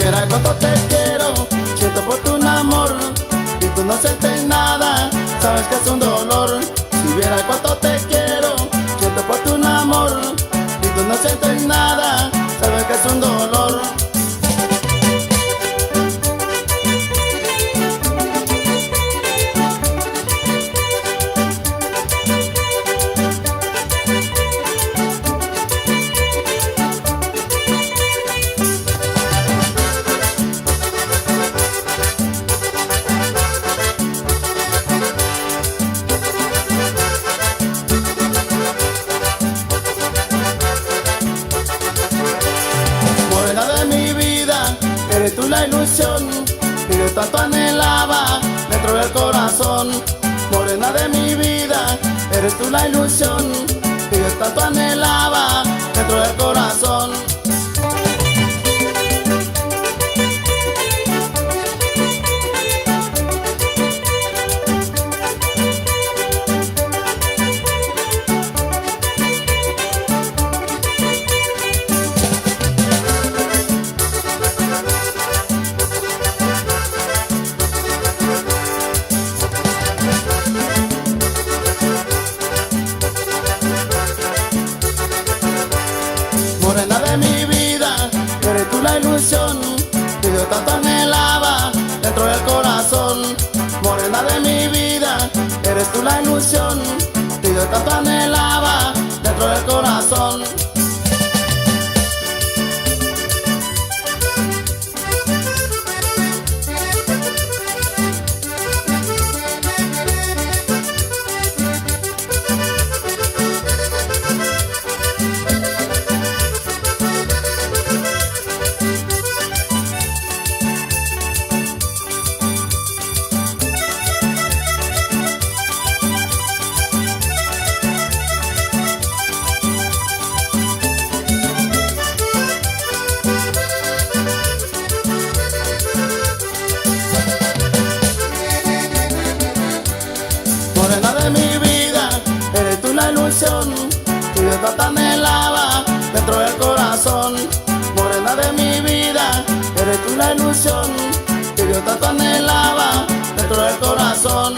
Quisiera cuánto te quiero, siento por tu amor y tú no sientes nada, sabes que es un dolor. Si viera cuánto te quiero, siento por tu amor y tú no sientes nada, sabes que es un dolor. Eres tú la ilusión que yo tanto anhelaba dentro del corazón. Morena de mi vida, eres tú la ilusión que yo tanto anhelaba dentro del corazón. Morena de mi vida, eres tú la ilusión que yo tanto anhelaba dentro del corazón. Morena de mi vida, eres tú la ilusión que yo tanto anhelaba dentro del corazón. Morena de mi vida, eres tú la ilusión que yo tanto anhelaba dentro del corazón. Morena de mi vida, eres tú la ilusión que yo tanto anhelaba dentro del corazón.